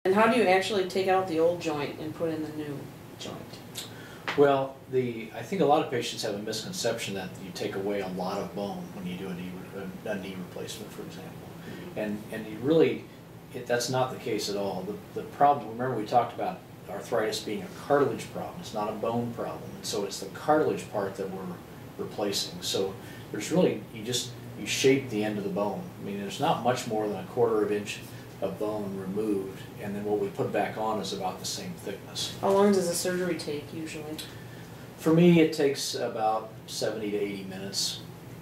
And how do you actually take out the old joint and put in the new joint? Well, I think a lot of patients have a misconception that you take away a lot of bone when you do a knee replacement, for example. And you really, that's not the case at all. The problem, remember we talked about arthritis being a cartilage problem. It's not a bone problem. And so it's the cartilage part that we're replacing. So there's really, you shape the end of the bone. I mean, there's not much more than a 1/4 inch of bone removed, and then what we put back on is about the same thickness. How long does the surgery take usually? For me, it takes about 70 to 80 minutes.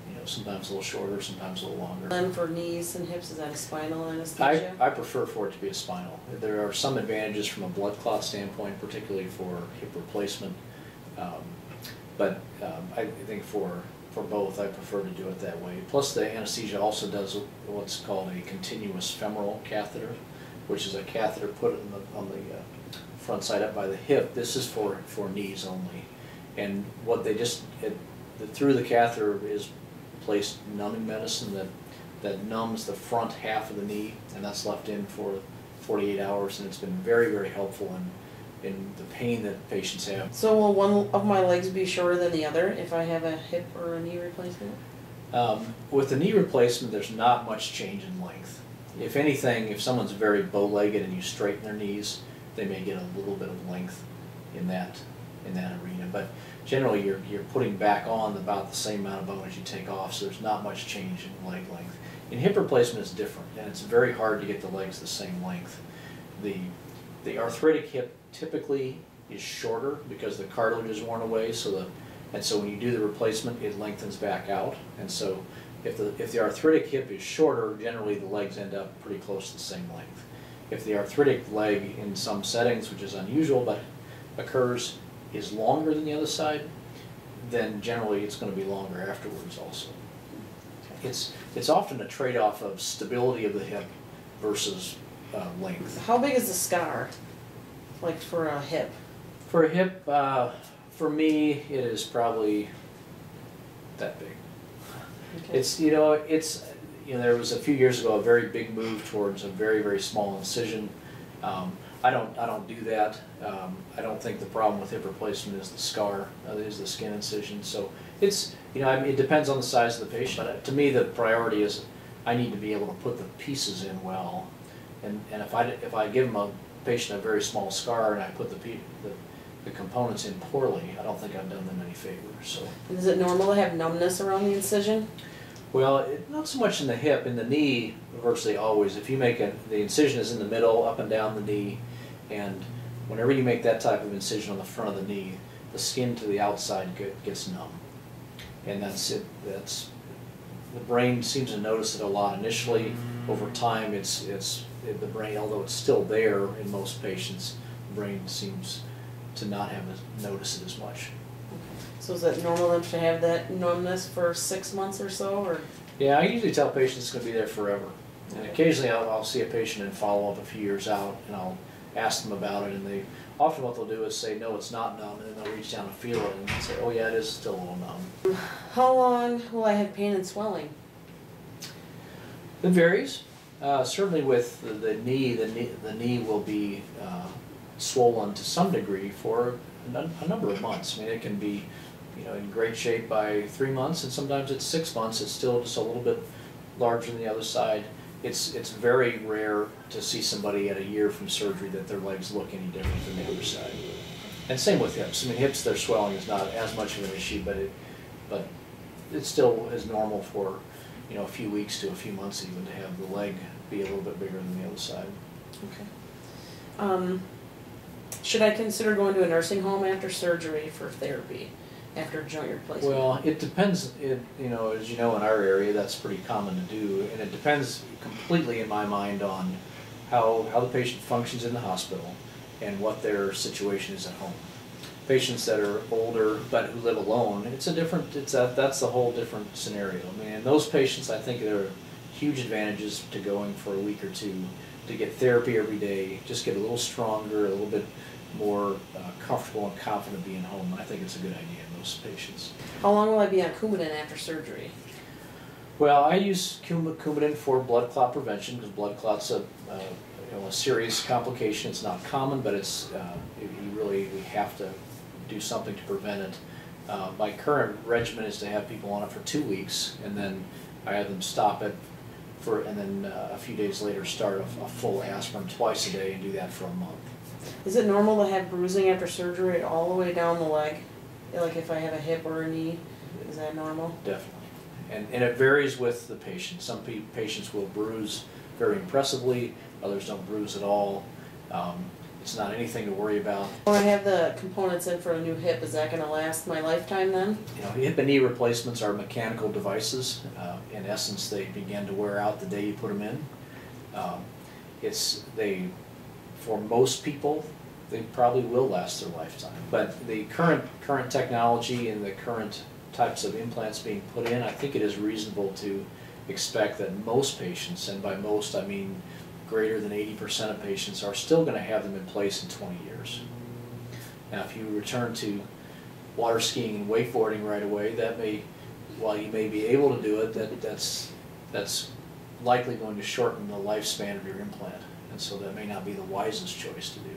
You know, sometimes a little shorter, sometimes a little longer. Then for knees and hips, is that a spinal anesthesia? I prefer for it to be a spinal. There are some advantages from a blood clot standpoint, particularly for hip replacement. I think for both, I prefer to do it that way. Plus, the anesthesia also does what's called a continuous femoral catheter, which is a catheter put on the front side up by the hip. This is for knees only. And what they through the catheter is placed numbing medicine that numbs the front half of the knee, and that's left in for 48 hours, and it's been very, very helpful in the pain that patients have. So will one of my legs be shorter than the other if I have a hip or a knee replacement? With the knee replacement, there's not much change in length. If anything, if someone's very bow-legged and you straighten their knees, they may get a little bit of length in that arena. But generally, you're putting back on about the same amount of bone as you take off, so there's not much change in leg length. In hip replacement, it's different, and it's very hard to get the legs the same length. The arthritic hip typically is shorter because the cartilage is worn away, and so when you do the replacement, it lengthens back out. And so if the arthritic hip is shorter, generally the legs end up pretty close to the same length. If the arthritic leg in some settings, which is unusual but occurs, is longer than the other side, then generally it's going to be longer afterwards also. It's often a trade-off of stability of the hip versus length. How big is the scar, like for a hip? For a hip, for me, it is probably that big. Okay. There was a few years ago a very big move towards a very, very small incision. I don't do that. I don't think the problem with hip replacement is the scar, is the skin incision. So it depends on the size of the patient. But to me, the priority is I need to be able to put the pieces in well. And if I give a patient a very small scar and I put the components in poorly, I don't think I've done them any favors. So. Is it normal to have numbness around the incision? Well, not so much in the hip. In the knee, virtually always. If you make the incision is in the middle, up and down the knee, and whenever you make that type of incision on the front of the knee, the skin to the outside gets numb, and that's it. The brain seems to notice it a lot initially. Over time, the brain, although it's still there in most patients, the brain seems to not notice it as much. So is it normal to have that numbness for 6 months or so, or? Yeah, I usually tell patients it's going to be there forever. And occasionally I'll see a patient and follow up a few years out, and I'll ask them about it, and often what they'll do is say, no, it's not numb, and then they'll reach down and feel it and say, oh yeah, it is still a little numb. How long will I have pain and swelling? It varies. Certainly with the knee will be swollen to some degree for a number of months. I mean, it can be in great shape by 3 months, and sometimes it's 6 months. It's still just a little bit larger than the other side. It's very rare to see somebody at a year from surgery that their legs look any different than the other side. And same with hips. I mean, hips, their swelling is not as much of an issue, but it still is normal for a few weeks to a few months even to have the leg be a little bit bigger than the other side. Okay. Should I consider going to a nursing home after surgery for therapy, after joint replacement? Well, it depends. As you know, in our area, that's pretty common to do, and it depends completely, in my mind, on how the patient functions in the hospital and what their situation is at home. Patients that are older but who live alone, that's a whole different scenario. I mean, in those patients, I think there are huge advantages to going for a week or two to get therapy every day, just get a little stronger, a little bit more comfortable and confident being home. I think it's a good idea in those patients. How long will I be on Coumadin after surgery? Well, I use Coumadin for blood clot prevention because blood clot's a serious complication. It's not common, but it's we have to do something to prevent it. My current regimen is to have people on it for 2 weeks, and then I have them stop it and then a few days later start a full aspirin twice a day and do that for a month. Is it normal to have bruising after surgery all the way down the leg? Like if I have a hip or a knee, is that normal? Definitely. And it varies with the patient. Some patients will bruise very impressively, others don't bruise at all. It's not anything to worry about. When I have the components in for a new hip, is that going to last my lifetime then? Hip and knee replacements are mechanical devices. In essence, they begin to wear out the day you put them in. For most people, they probably will last their lifetime. But the current technology and the current types of implants being put in, I think it is reasonable to expect that most patients, and by most I mean greater than 80% of patients, are still going to have them in place in 20 years. Now if you return to water skiing and wakeboarding right away, while you may be able to do it, that's likely going to shorten the lifespan of your implant, and so that may not be the wisest choice to do.